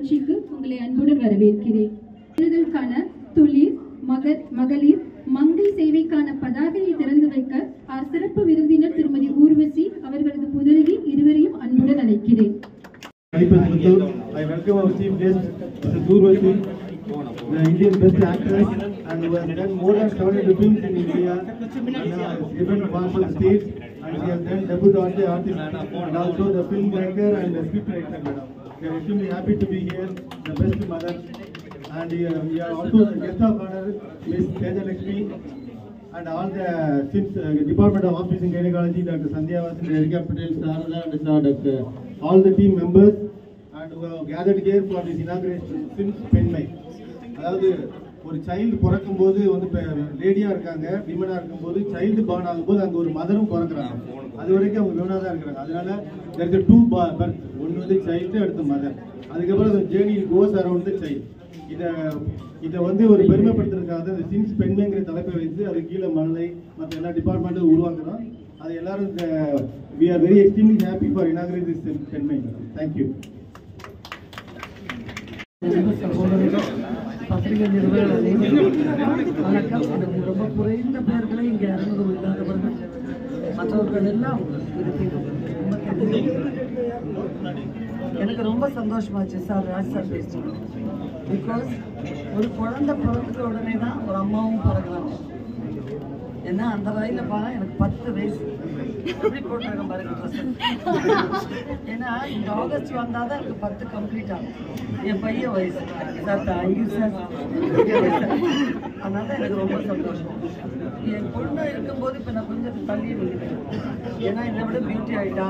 நிகழ்ச்சிக்கு உங்களை அன்புடன் வரவேற்கிறேன். தேர்தலுக்கான தொழில் மகளிர் மங்கை சேவைக்கான பதாகையை திறந்து வைக்க சிறப்பு விருந்தினர் திருமதி ஊர்வசி அவர்களது புதல்வி இருவரையும் அன்புடன் அழைக்கிறேன். I welcome our chief guest, Mrs. Urvashi, the Indian best actress, and who has done more than 700 films in India and different parts of the states, and she has done debut artist and also the filmmaker and the scriptwriter. We are extremely happy to be here, the best mother, and we are also the guest of honor, Ms. Teja Lakshmi, and all the Department of Office in Gynecology, Dr. Sandhya Vasan, Erika Patel, Sarada, and Dr. all the team members, and who have gathered here for this inauguration since Penmai. அதாவது ஒரு child பிறக்கும் போது வந்து லேடியா இருக்காங்க, விமனா இருக்கும் போது child born ஆகும்போது அங்கே ஒரு மதரும் பிறக்கிறாங்க. அது வரைக்கும் அவங்க விமனா தான் இருக்கிறாங்க. அதனால there is 2 birth, ஒன்று வந்து சைல்டு, அடுத்த மதர். அதுக்கப்புறம் அந்த journey cos around the child. இதை வந்து ஒரு பெருமைப்படுத்துறதுக்காக இந்த சின்ஸ் பெண்மைங்கிற தலைப்பை வைத்து அது கீழே மழை மற்ற எல்லா டிபார்ட்மெண்ட்டும் உருவாக்குறோம். அது எல்லாரும் we are very extremely happy for inaugurating this பெண்மை. Thank you. பத்திரிகை நிறுவனம் வணக்கம். ரொம்ப குறைந்த பேர்களை இங்கே அறிமுகம் இல்லாதவர்கள், மற்றவர்கள் எல்லாம் எனக்கு ரொம்ப சந்தோஷமாச்சு சார் ராஜ் சார் பேசி. பிகாஸ் ஒரு குழந்தை பிறந்த உடனே தான் ஒரு அம்மாவும் பிறகுறாங்க. ஏன்னா அந்த வயதில் பாருங்க எனக்கு 10 வயசு எப்படி போட்டாங்க பாருங்க ட்ரெஸ். ஏன்னா இந்த ஆகஸ்ட் வந்தால் தான் எனக்கு 10 கம்ப்ளீட் ஆகும். என் பையன் வயசு சார் தேங்க்யூ சார். அதனால எனக்கு ரொம்ப சந்தோஷம். என் பொண்ணு இருக்கும்போது இப்போ நான் கொஞ்சம் தள்ளி விழுகிறேன். ஏன்னா என்னை விட பியூட்டி ஆகிட்டா,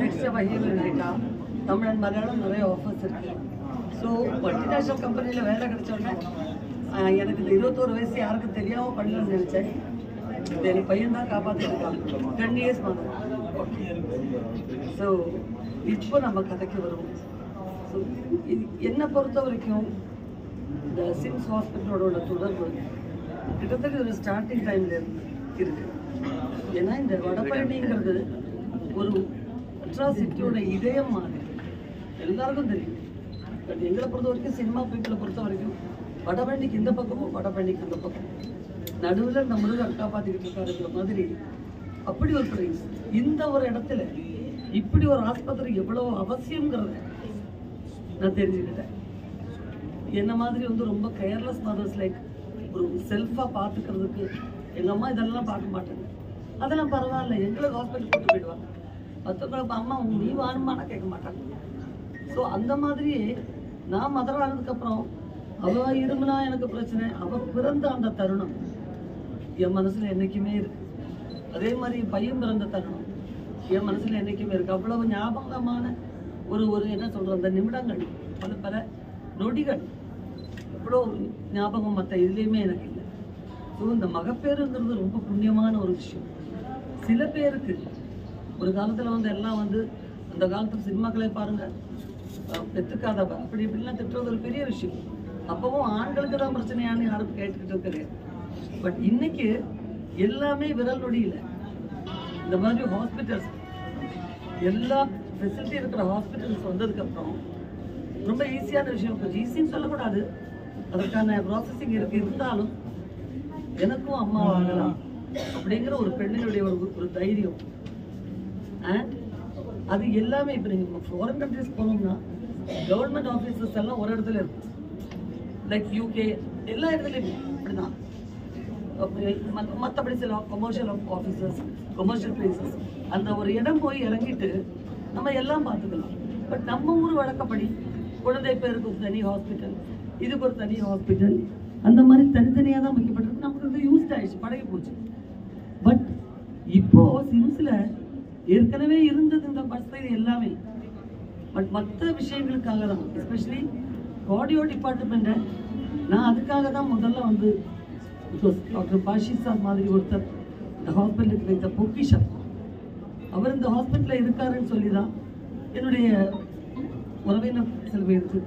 நெக்ஸ்ட் ஹீரோயின் ஆகிட்டா. தமிழ் மலையாளம் நிறைய ஆஃபர்ஸ் இருக்கு. ஸோ மல்டிநேஷனல் கம்பெனியில் வேலை கிடைச்சோன்னா எனக்கு இந்த 21 வயசு யாருக்கும் தெரியாமல் பண்ணலன்னு நினச்சேன். என் பையன் தான் காப்பாற்றிருக்கான். 10 இயர்ஸ் மாதிரி. ஸோ இப்போ நம்ம கதைக்கு வருவோம். ஸோ என்னை பொறுத்த வரைக்கும் இந்த சிம்ஸ் ஹாஸ்பிட்டலோட தொடர்பு கிட்டத்தட்ட ஒரு ஸ்டார்டிங் டைம்ல இருக்கு. ஏன்னா இந்த வடபழனிங்கிறது ஒரு அட்ராசிட்டியோட இதயம் மாதிரி எல்லாருக்கும் தெரியும். பட் எங்களை பொறுத்த வரைக்கும் சினிமா பீப்பிளை பொறுத்த வரைக்கும் வடபழனிக்கு இந்த பக்கமும் வடபழனிக்கு அந்த பக்கம் நடுவில் இந்த முருகன் காப்பாற்றிக்கிட்டு இருக்காருங்கிற மாதிரி அப்படி ஒரு பிரைஸ். இந்த ஒரு இடத்துல இப்படி ஒரு ஆஸ்பத்திரி எவ்வளோ அவசியங்கிறத நான் தெரிஞ்சுக்கிட்டேன். என்ன மாதிரி வந்து ரொம்ப கேர்லெஸ் மதர்ஸ் லைக் ஒரு செல்ஃபாக பார்த்துக்கிறதுக்கு எங்கள் அம்மா இதெல்லாம் பார்க்க மாட்டாங்க. அதெல்லாம் பரவாயில்ல, எங்களுக்கு ஹாஸ்பிட்டல் கூட்டு போயிடுவாங்க. மற்றவங்களுக்கு அம்மா நீ வாணுமானா கேட்க மாட்டாங்க. ஸோ அந்த மாதிரியே நான் மதர் ஆனதுக்கப்புறம் அவள் இருமுனா எனக்கு பிரச்சனை, அவள் பிறந்த அந்த தருணம் என் மனசில் என்றைக்குமே இருக்கு. அதே மாதிரி பையன் பிறந்த தருணம் என் மனசில் என்றைக்குமே இருக்கு. அவ்வளவு ஞாபகமான ஒரு என்ன சொல்கிற அந்த நிமிடங்கள், பல நொடிகள் எவ்வளோ ஞாபகம் மற்ற இதுலேயுமே எனக்கு இல்லை. ஸோ இந்த மகப்பேறுங்கிறது ரொம்ப புண்ணியமான ஒரு விஷயம். சில பேருக்கு ஒரு காலத்தில் வந்து எல்லாம் வந்து அந்த காலத்தில் சினிமாக்களே பாருங்கள், பெற்றுக்காதவ அப்படி இப்படிலாம் திட்டுறது ஒரு பெரிய விஷயம். அப்பவும் ஆண்களுக்கு தான் பிரச்சனையான்னு யாரும் கேட்டுக்கிட்டு இருக்கிறேன். பட் இன்னைக்கு எல்லாமே விரல் நொடியில் இந்த மாதிரி ஹாஸ்பிட்டல்ஸ், எல்லா ஃபெசிலிட்டி இருக்கிற ஹாஸ்பிட்டல்ஸ் வந்ததுக்கப்புறம் ரொம்ப ஈஸியான விஷயம். கொஞ்சம் ஈஸின்னு சொல்லக்கூடாது, அதற்கான ப்ராசஸிங் இருந்தாலும் எனக்கும் அம்மா வாங்கலாம் அப்படிங்கிற ஒரு பெண்ணினுடைய ஒரு தைரியம். அண்ட் அது எல்லாமே இப்போ நீங்கள் ஃபாரின் கண்ட்ரிஸ் போனோம்னா கவர்மெண்ட் ஆஃபீஸர்ஸ் எல்லாம் ஒரு இடத்துல இருக்கும். லைக் யூகே எல்லா இடத்துலையுமே அப்படிதான். மற்றபடி சில கமர்ஷியல் ஆஃபீஸர்ஸ், கமர்ஷியல் பிளேசஸ், அந்த ஒரு இடம் போய் இறங்கிட்டு நம்ம எல்லாம் பார்த்துக்கலாம். பட் நம்ம ஊர் வழக்கப்படி குழந்தை பேருக்கு ஒரு தனி ஹாஸ்பிட்டல், இதுக்கு ஒரு தனி ஹாஸ்பிட்டல், அந்த மாதிரி தனித்தனியாக தான் வைக்கப்பட்டிருக்கு. நமக்கு வந்து யூஸ்ட் ஆயிடுச்சு, பழகி போச்சு. பட் இப்போ சிம்ஸில் ஏற்கனவே இருந்தது இந்த வசதி எல்லாமே. பட் மற்ற விஷயங்களுக்காக தான், எஸ்பெஷலி கார்டியோ டிபார்ட்மெண்ட்டை நான் அதுக்காக தான் முதல்ல வந்து டாக்டர் பாஷி சார் மாதிரி ஒருத்தர் இந்த ஹாஸ்பிட்டலுக்கு வைத்த பொக்கிஷம். அவர் இந்த ஹாஸ்பிட்டலில் இருக்காருன்னு சொல்லி தான் என்னுடைய உறவினர் சில பேருக்கு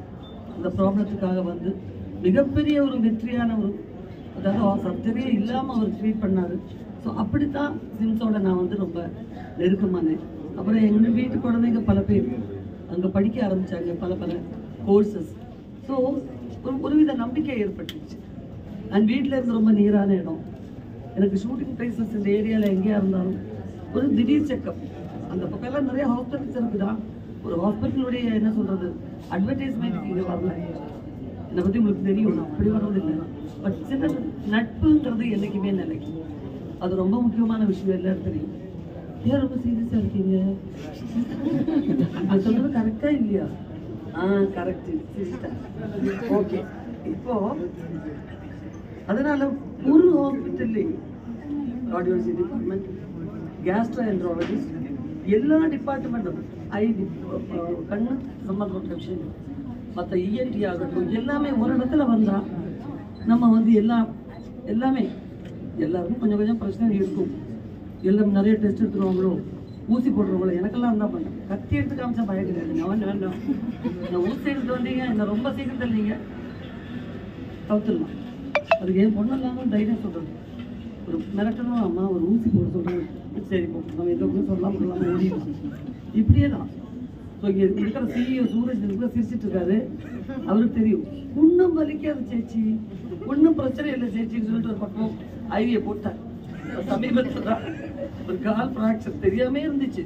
அந்த ப்ராப்ளத்துக்காக வந்து மிகப்பெரிய ஒரு வெற்றியான ஒரு, அதாவது சர்ஜரியே இல்லாமல் அவர் ட்ரீட் பண்ணார். ஸோ அப்படித்தான் சிம்ஸோட நான் வந்து ரொம்ப நெருக்கமானேன். அப்புறம் எங்கள் வீட்டு குழந்தைங்க பல பேர் அங்கே படிக்க ஆரம்பித்தாங்க. பல கோர்சஸ். ஸோ ஒருவித நம்பிக்கை ஏற்பட்டுச்சு. அண்ட் வீட்டில் இருந்து ரொம்ப நீரான இடம், எனக்கு ஷூட்டிங் பிளேசஸ் இந்த ஏரியாவில் எங்கேயா இருந்தாலும் ஒரு திடீர் செக்கப். அந்த பக்கம்லாம் நிறைய ஹாஸ்பிட்டல்ஸ் இருக்குதா, ஒரு ஹாஸ்பிட்டலுடைய என்ன சொல்கிறது அட்வர்டைஸ்மெண்ட் இங்கே வரல. என்னை பற்றி உங்களுக்கு தெரியும், நான் அப்படி வர்றதில்லை. பட் சின்ன நட்புங்கிறது என்றைக்குமே நிலைக்கும். அது ரொம்ப முக்கியமான விஷயம், எல்லாரும் தெரியும். ஏன் ரொம்ப சீரியஸாக இருக்கீங்க? அது சொல்கிறது கரெக்டாக இல்லையா? Correct, sister. ஓகே. இப்போ அதனால ஒரு ஹாஸ்பிட்டல்லே கார்டியாலஜி டிபார்ட்மெண்ட், கேஸ்ட்ரோஎன்ட்ராலஜிஸ்ட், எல்லா டிபார்ட்மெண்ட்டும், கண்ணு சம்பந்தப்பட்ட விஷயம், மற்ற இஎன்டி ஆகட்டும், எல்லாமே ஒரு இடத்துல வந்தால் நம்ம வந்து எல்லாமே எல்லாருக்கும் கொஞ்சம் கொஞ்சம் பிரச்சனை இருக்கும். எல்லாம் நிறைய டெஸ்ட் எடுத்துருவாங்களோ, ஊசி போடுறவங்களோ. எனக்கெல்லாம் என்ன பண்ணேன், கத்தி எடுத்து காமிச்சா பயம் கிடையாது. நான் ஊசி எடுத்து வந்தீங்க, என்ன ரொம்ப சீக்கிரத்தில் நீங்கள் தவிர்த்துடலாம். அதுக்கு என் பொண்ணு இல்லாமல் தைரியம் சொல்கிறது, ஒரு மிரட்டணும், அம்மா ஒரு ஊசி போட சொல்கிறது, சரி போ, நம்ம எந்த கூட சொல்லாமல் ஓடிடலாம். இப்படியே தான். ஸோ இங்கே இருக்கிற சிஇஓ சூரஜ் கூட சிரிச்சிட்டு இருக்காரு. அவருக்கு தெரியும் ஒன்றும் வலிக்காது சேச்சி, ஒன்றும் பிரச்சனை இல்லை சேச்சின்னு சொல்லிட்டு ஒரு பக்கம் ஐவியை போட்டார். சமீபத்தில் தான் ஒரு கால் ஃப்ராக்சர் தெரியாமே இருந்துச்சு,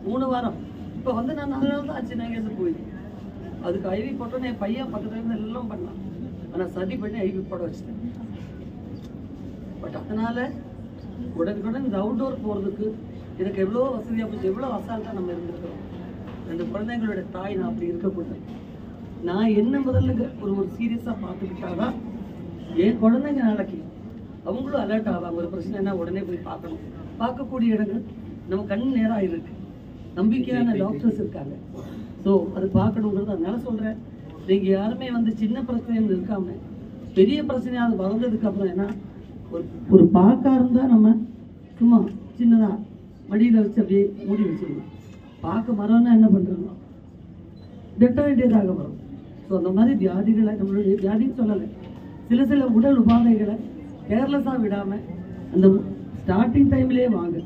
3 வாரம். இப்போ வந்து நான் 4 நாள் தான் ஆச்சு நான் இங்கேருந்து போய். அதுக்கு ஐவி போட்டோன்னு என் பையன் பக்கத்துல இருந்து எல்லாம் பண்ணான். ஆனால் சரி பண்ணி ஐவி போட வச்சுட்டேன். பட் அதனால உடனுக்குடன் இந்த அவுட்டோர் போகிறதுக்கு எனக்கு எவ்வளோ வசதியாக போச்சு, எவ்வளோ அசால்ட்டாக நம்ம இருந்திருக்கிறோம். 2 குழந்தைங்களோட தாய் நான் அப்படி இருக்கக்கூடாது. நான் என்ன முதல்ல ஒரு சீரியஸாக பார்த்துக்கிட்டாதான் என் குழந்தைங்க நாளைக்கு அவங்களும் அலர்ட் ஆவாங்க. ஒரு பிரச்சனைனா உடனே போய் பார்க்கணும். பார்க்கக்கூடிய இடங்கள் நம்ம கண் நேராக இருக்கு, நம்பிக்கையான டாக்டர்ஸ் இருக்காங்க. ஸோ அது பார்க்கணுங்கிறது. அதனால சொல்கிறேன், நீங்கள் யாருமே வந்து சின்ன பிரச்சனைன்னு இருக்காம பெரிய பிரச்சனையாக அது வளர்ந்ததுக்கு அப்புறம் ஏன்னா ஒரு பார்க்க இருந்தால் நம்ம சும்மா சின்னதாக மடியில் வச்சு அப்படியே மூடி வச்சிடணும். பார்க்க மரம்னா என்ன பண்ணுறோம், டெட்ட வேண்டியதாக வரும். ஸோ அந்த மாதிரி வியாதிகளை, நம்மளுடைய வியாதின்னு சொல்லலை, சில உடல் உபாதைகளை கேர்லெஸ்ஸாக விடாமல் அந்த ஸ்டார்டிங் டைம்லேயே வாங்க.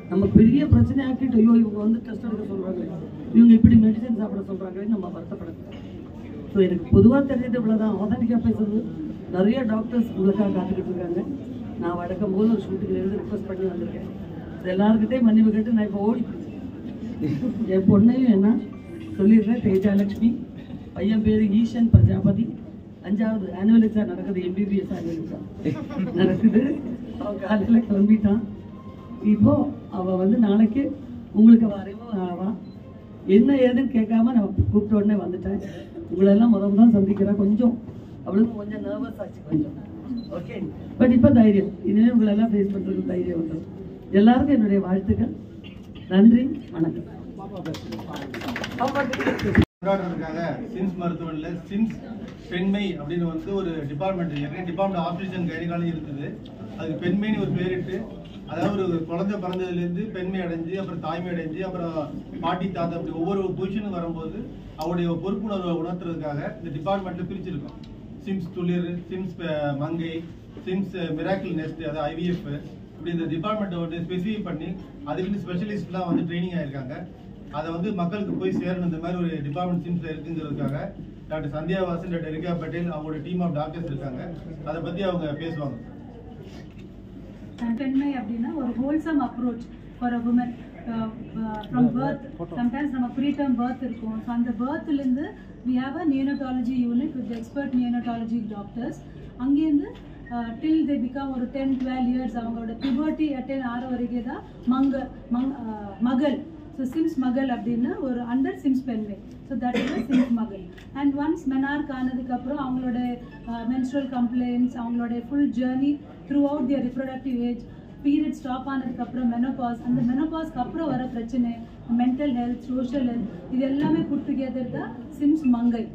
நம்ம பெரிய பிரச்சனை ஆக்கிட்டு ஐயோ இவங்க வந்து டெஸ்ட் எடுக்க சொல்கிறாங்க, இவங்க இப்படி மெடிசன் சாப்பிட சொல்கிறாங்கன்னு நம்ம வருத்தப்படக்கூடாது. ஸோ எனக்கு பொதுவாக தெரிஞ்சது இவ்வளோதான். ஆதென்டிக்காக பேசுறது நிறைய டாக்டர்ஸ் உங்களுக்காக காத்துக்கிட்டு இருக்காங்க. நான் வழக்கம் போது ஒரு ஷூட்டிங்லேருந்து ரிக்வஸ்ட் பண்ணி வந்திருக்கேன். எல்லாருக்கிட்டே மன்னிப்பு கேட்டு நான் இப்போ ஓடி என் பொண்ணையும் என்ன சொல்லிடுறேன், தேஜாலட்சுமி, பையன் பேர் ஈஷன் பிரஜாபதி, 5வது ஆனுவல் எக்ஸாம் நடக்குது, MBBS ஆனுவல் எக்ஸாம் நடக்குது. அவன் காலையில் கிளம்பிட்டான். இப்போ அவள் வந்து நாளைக்கு உங்களுக்கு வரையும் ஆவா, என்ன ஏதுன்னு கேட்காம நான் கூப்பிட்ட உடனே வந்துட்டேன். உங்களெல்லாம் தான் சந்திக்கிறேன். கொஞ்சம் அவளுக்கு கொஞ்சம் நர்வஸ் ஆச்சு கொஞ்சம். ஓகே, பட் இப்போ தைரியம், இனிமேல் உங்களெல்லாம் ஃபேஸ் பண்ணுறதுக்கு தைரியம் வந்துடும். எல்லாருக்கும் என்னுடைய வாழ்த்துக்கள். நன்றி, வணக்கம். சிம்ஸ் மருத்துவமனையில் சிம்ஸ் பெண்மை அப்படின்னு வந்து ஒரு டிபார்ட்மெண்ட் இருக்கு. டிபார்ட்மெண்ட் ஆப்ரேஷன் கைனகாலஜி இருக்குது. அதுக்கு பெண்மைன்னு ஒரு பேரிட்டு, அதாவது ஒரு குழந்தை பிறந்ததுலேருந்து பெண்மை அடைஞ்சு, அப்புறம் தாய்மை அடைஞ்சு, அப்புறம் பாட்டி தாத்தா, அப்படி ஒவ்வொரு பொசிஷனுக்கு வரும்போது அவருடைய பொறுப்புணர்வை உணர்த்துறதுக்காக இந்த டிபார்ட்மெண்ட்டில் பிரிச்சிருக்கோம். சிம்ஸ் துளிர், சிம்ஸ் மங்கை, சிம்ஸ் மிராக்கிள் நெஸ்ட், அதாவது IVF, இப்படி இந்த டிபார்ட்மெண்ட்டை வந்து ஸ்பெசிஃபை பண்ணி அதுக்குன்னு ஸ்பெஷலிஸ்ட்லாம் வந்து ட்ரைனிங் ஆகிருக்காங்க. அதை வந்து மக்களுக்கு போய் சேரணும். இந்த மாதிரி ஒரு டிபார்ட்மெண்ட் சிம்ஸில் இருக்குங்கிறதுக்காக டாக்டர் சந்தியா வாசன், டாக்டர் ரிகா பட்டேல், அவங்களோட டீம் ஆஃப் டாக்டர்ஸ் இருக்காங்க. அதை பற்றி அவங்க பேசுவாங்க. பெண்மை அப்படின்னா ஒரு wholesome approach for a woman from birth. Sometimes நம்ம ப்ரீடம் பர்த் இருக்கும். ஸோ அந்த பர்த்லேருந்து we have a neonatology unit with expert neonatology doctors. அங்கேருந்து டில் தே பிகம் ஒரு 10-12 இயர்ஸ் அவங்களோட பியூபர்ட்டி அட்டைன் ஆகிற வரைக்கும் தான் மகள். ஸோ சிம்ஸ் மகள் அப்படின்னு ஒரு அண்டர் சிம்ஸ் பெண்மை. ஸோ தட் இஸ் சிம்ஸ் மகள். அண்ட் ஒன்ஸ் மெனார்க் ஆனதுக்கப்புறம் அவங்களோட மென்ஸ்ட்ரல் கம்ப்ளைண்ட்ஸ், அவங்களோட full journey through out their reproductive age, period stop ஆனதுக்கப்புறம் மெனோபாஸ், அந்த மெனோபாஸ்க்கு அப்புறம் வர பிரச்சனை, மென்டல் ஹெல்த், சோஷியல் ஹெல்த், இது எல்லாமே புட் டுகெதர் தான் சிம்ஸ் மங்கை.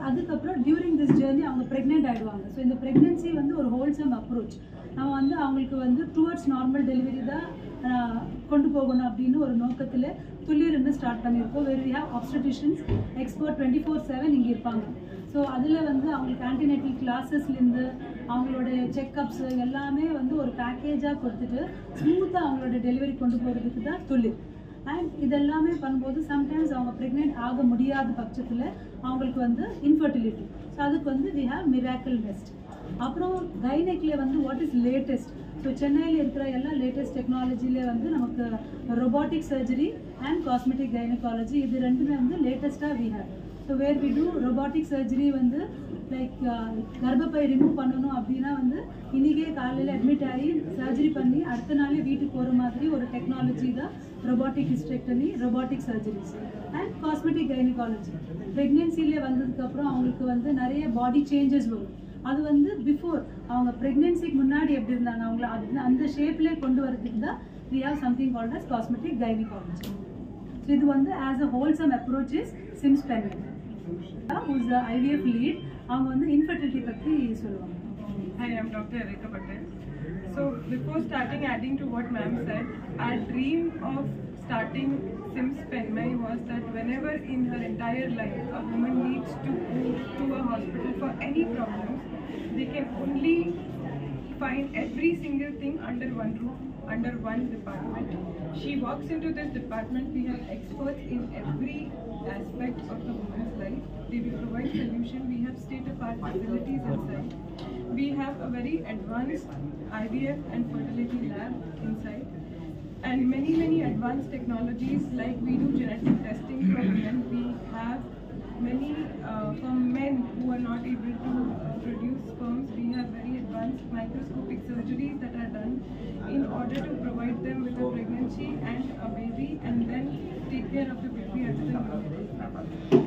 அதுக்கப்புறம் டியூரிங் திஸ் ஜேர்னி அவங்க ப்ரெக்னென்ட் ஆகிடுவாங்க. ஸோ இந்த ப்ரெக்னென்சி வந்து ஒரு ஹோல்சம் அப்ரோச். நம்ம வந்து அவங்களுக்கு வந்து டுவர்ட்ஸ் நார்மல் டெலிவரி தான் கொண்டு போகணும் அப்படின்னு ஒரு நோக்கத்தில் துளிர்னு ஸ்டார்ட் பண்ணியிருக்கோம். வேறு வி ஹேவ் ஆப்ஸ்டெட்ரிஷியன்ஸ் எக்ஸ்பர்ட் 24/7 இங்கே இருப்பாங்க. ஸோ அதில் வந்து அவங்களுக்கு ஆன்டினேட்டல் கிளாஸஸ்லேருந்து அவங்களோட செக்கப்ஸு எல்லாமே வந்து ஒரு பேக்கேஜாக கொடுத்துட்டு ஸ்மூத்தாக அவங்களோட டெலிவரி கொண்டு போகிறதுக்கு தான் துளிர். அண்ட் இதெல்லாமே பண்ணும்போது சம்டைம்ஸ் அவங்க ப்ரெக்னென்ட் ஆக முடியாத பட்சத்தில் அவங்களுக்கு வந்து இன்ஃபர்டிலிட்டி. ஸோ அதுக்கு வந்து வி ஹேவ் மிராக்கிள் நெஸ்ட். அப்புறம் கைனெக்கில் வந்து வாட் இஸ் லேட்டஸ்ட்? ஸோ சென்னையில் இருக்கிற எல்லா லேட்டஸ்ட் டெக்னாலஜியில் வந்து நமக்கு robotic surgery and cosmetic gynaecology இது ரெண்டுமே வந்து லேட்டஸ்ட்டாக we have. So where we do robotic surgery வந்து லைக் கர்ப்பப்பை ரிமூவ் பண்ணணும் அப்படின்னா வந்து இன்றைக்கே காலையில் அட்மிட் ஆகி சர்ஜரி பண்ணி அடுத்த நாளே வீட்டுக்கு போகிற மாதிரி ஒரு டெக்னாலஜி தான் robotic hysterectomy, robotic surgeries. And cosmetic gynaecology ப்ரெக்னென்சிலே வந்ததுக்கப்புறம் அவங்களுக்கு வந்து நிறைய பாடி சேஞ்சஸ் வரும். அது வந்து பிஃபோர் அவங்க ப்ரெக்னென்சிக்கு முன்னாடி எப்படி இருந்தாங்க அவங்கள அந்த ஷேப்லேயே கொண்டு வரதுக்கு தான் we have something called as cosmetic gynaecology. So இது வந்து as a wholesome approach is SIMS பென்னி, who is the IVF lead. அவங்க வந்து இன்ஃபர்டிலிட்டி பற்றி சொல்லுவாங்க. Hi, I am Dr. Erika Patel. So before starting adding to what ma'am said, our dream of starting Sims Penmai was that whenever in her entire life a woman needs to go to a hospital for any problems, they can only find every single thing under one roof, under one department. She walks into this department, we have experts in every aspect of the woman's life. They will provide solution. We have state-of-art facilities inside. We have a very advanced IVF and fertility lab inside, and many advanced technologies, like we do genetic testing for men. We have many for men who are not able to produce sperms. We have very advanced microscopic surgeries that are done in order to provide them with a pregnancy and a baby, and then take care of the baby at the uterus.